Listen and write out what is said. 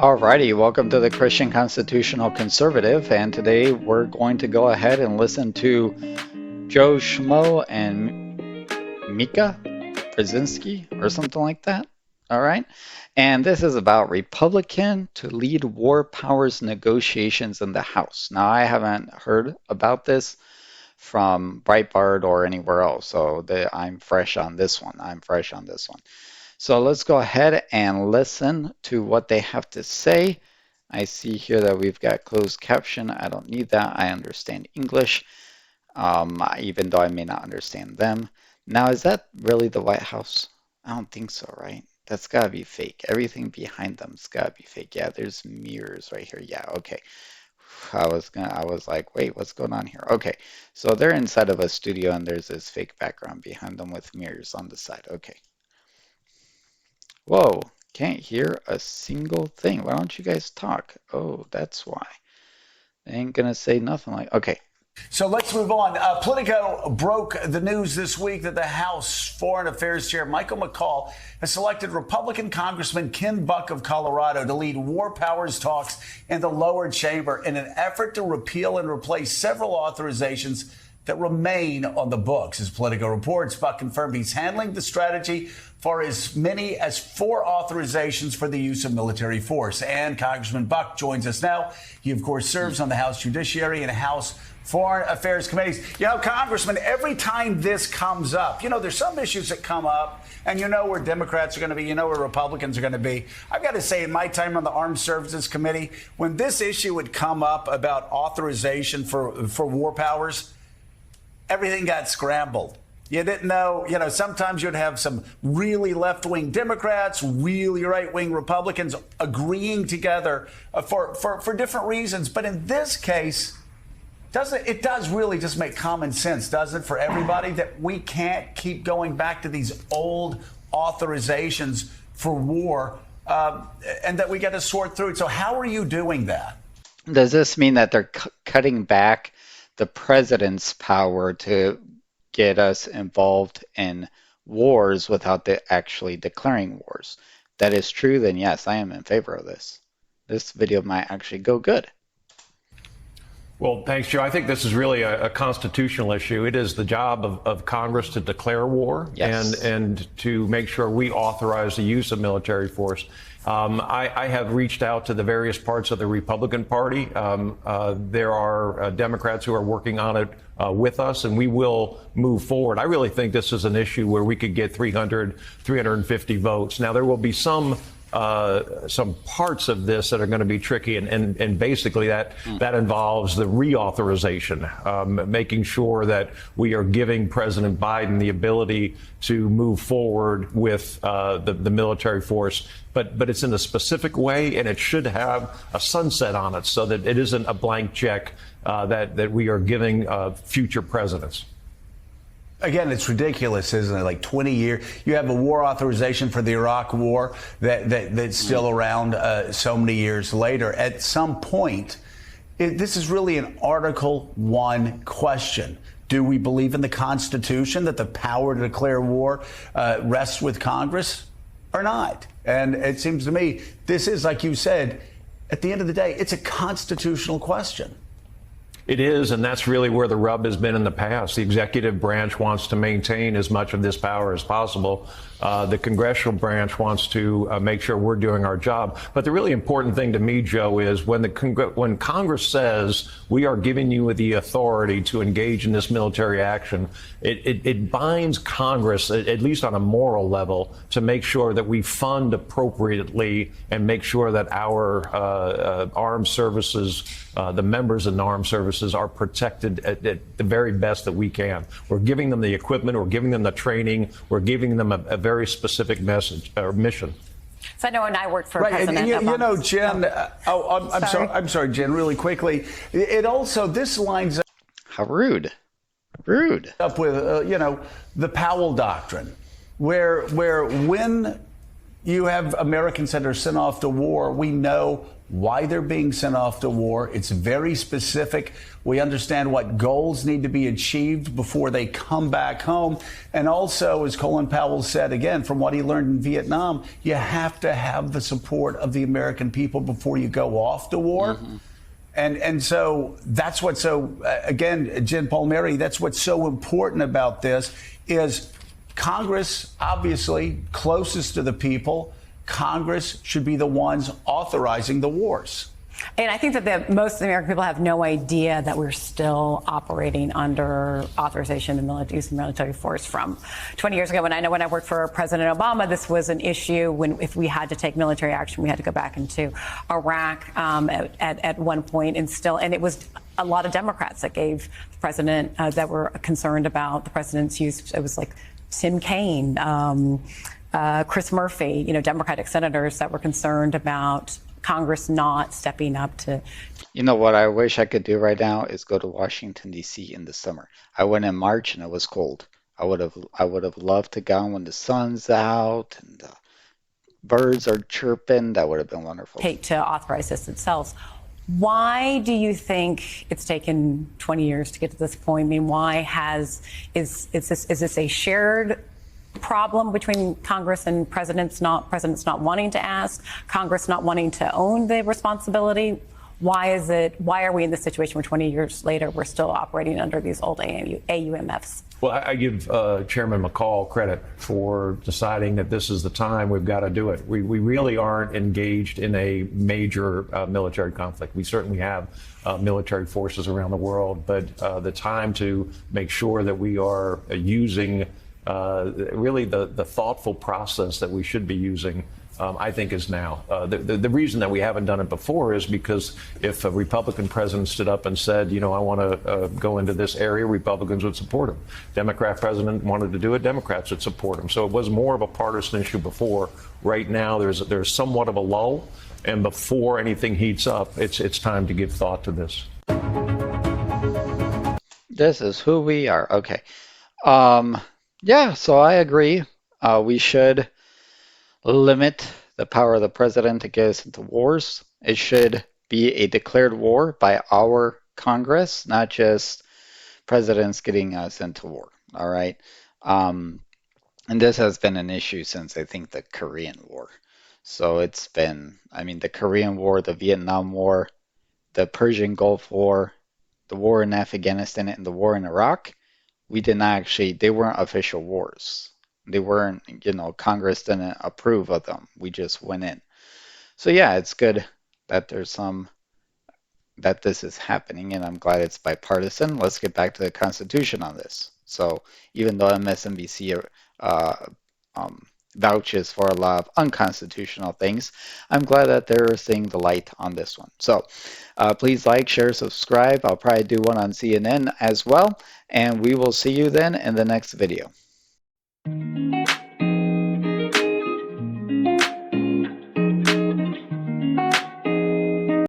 Alrighty, welcome to the Christian Constitutional Conservative, and today we're going to go ahead and listen to Joe Schmo and Mika Brzezinski or something like that. All right, and this is about Republican to lead war powers negotiations in the House. Now, I haven't heard about this from Breitbart or anywhere else, so I'm fresh on this one. So let's go ahead and listen to what they have to say. I see here that we've got closed caption. I don't need that. I understand English, even though I may not understand them. Now, is that really the White House? I don't think so, right? That's got to be fake. Everything behind them's got to be fake. Yeah, there's mirrors right here. Yeah, okay. I was like, wait, what's going on here? Okay, so they're inside of a studio and there's this fake background behind them with mirrors on the side. Okay. Whoa, can't hear a single thing. Why don't you guys talk? Oh, that's why. They ain't gonna say nothing like, okay. So let's move on. Politico broke the news this week that the House Foreign Affairs Chair Michael McCaul has selected Republican Congressman Ken Buck of Colorado to lead war powers talks in the lower chamber in an effort to repeal and replace several authorizations that remain on the books. As Politico reports, Buck confirmed he's handling the strategy for as many as 4 authorizations for the use of military force. And Congressman Buck joins us now. He, of course, serves on the House Judiciary and House Foreign Affairs Committees. You know, Congressman, every time this comes up, there's some issues that come up, and where Democrats are going to be, where Republicans are going to be. I've got to say, in my time on the Armed Services Committee, when this issue would come up about authorization for war powers, everything got scrambled. You didn't know, sometimes you'd have some really left-wing Democrats, really right-wing Republicans agreeing together for different reasons. But in this case, it does really just make common sense, doesn't it, for everybody that we can't keep going back to these old authorizations for war and that we got to sort through it. So how are you doing that? Does this mean that they're cutting back the president's power to get us involved in wars without actually declaring wars? If that is true, then yes, I am in favor of this. This video might actually go good. Well, thanks, Joe. I think this is really a constitutional issue. It is the job of Congress to declare war, yes, and to make sure we authorize the use of military force. I have reached out to the various parts of the Republican Party. There are Democrats who are working on it with us, and we will move forward. I really think this is an issue where we could get 350 votes. Now, there will be some parts of this that are going to be tricky, and basically that involves the reauthorization, making sure that we are giving President Biden the ability to move forward with the military force, but it's in a specific way, and it should have a sunset on it so that it isn't a blank check that we are giving future presidents. Again, it's ridiculous, isn't it? Like 20 years. You have a war authorization for the Iraq war that's still around so many years later. At some point, this is really an Article 1 question. Do we believe in the Constitution that the power to declare war rests with Congress or not? And it seems to me this is, like you said, at the end of the day, it's a constitutional question. It is, and that's really where the rub has been in the past. The executive branch wants to maintain as much of this power as possible. The congressional branch wants to make sure we're doing our job. But the really important thing to me, Joe, is when Congress says we are giving you the authority to engage in this military action, it binds Congress, at least on a moral level, to make sure that we fund appropriately and make sure that our armed services, the members in the armed services, are protected at the very best that we can. We're giving them the equipment, we're giving them the training, we're giving them a very specific message or mission. So I know when I worked for President Obama. Jen, I'm sorry, Jen, really quickly. It also, this lines up. How rude. Up with, the Powell Doctrine, where when You have Americans that are sent off to war. We know why they're being sent off to war. It's very specific. We understand what goals need to be achieved before they come back home. And also, as Colin Powell said, again, from what he learned in Vietnam, you have to have the support of the American people before you go off to war. Mm-hmm. And so that's what's so, again, Jen Palmieri, that's what's so important about this is Congress, obviously, closest to the people. Congress should be the ones authorizing the wars. And I think that most of the American people have no idea that we're still operating under authorization of use of military force from 20 years ago. When I worked for President Obama, this was an issue when if we had to take military action, we had to go back into Iraq at one point, and it was a lot of Democrats that gave the president that were concerned about the president's use. It was like Tim Kaine, Chris Murphy, Democratic senators that were concerned about Congress not stepping up to. You know what I wish I could do right now is go to Washington, D.C. in the summer. I went in March and it was cold. I would have loved to go when the sun's out and the birds are chirping. That would have been wonderful. Take to authorize this itself. Why do you think it's taken 20 years to get to this point? I mean, is this a shared problem between Congress and presidents not wanting to ask, Congress not wanting to own the responsibility? Why are we in this situation where 20 years later we're still operating under these old AUMFs? Well, I give Chairman McCall credit for deciding that this is the time we've got to do it. We really aren't engaged in a major military conflict. We certainly have military forces around the world, but the time to make sure that we are using really the thoughtful process that we should be using, I think, is now. The reason that we haven't done it before is because if a Republican president stood up and said, I want to go into this area, Republicans would support him. Democrat president wanted to do it, Democrats would support him. So it was more of a partisan issue before. Right now, there's somewhat of a lull, and before anything heats up, it's time to give thought to this. This is who we are. Okay. Yeah, so I agree. We should limit the power of the president to get us into wars. It should be a declared war by our Congress, not just presidents getting us into war. All right. And this has been an issue since, I think, the Korean War. So it's been, the Korean War, the Vietnam War, the Persian Gulf War, the war in Afghanistan, and the war in Iraq. They weren't official wars. They weren't, Congress didn't approve of them. We just went in. So yeah, it's good that that this is happening, and I'm glad it's bipartisan. Let's get back to the Constitution on this. So even though MSNBC vouches for a lot of unconstitutional things, I'm glad that they're seeing the light on this one. So please like, share, subscribe. I'll probably do one on CNN as well. And we will see you then in the next video.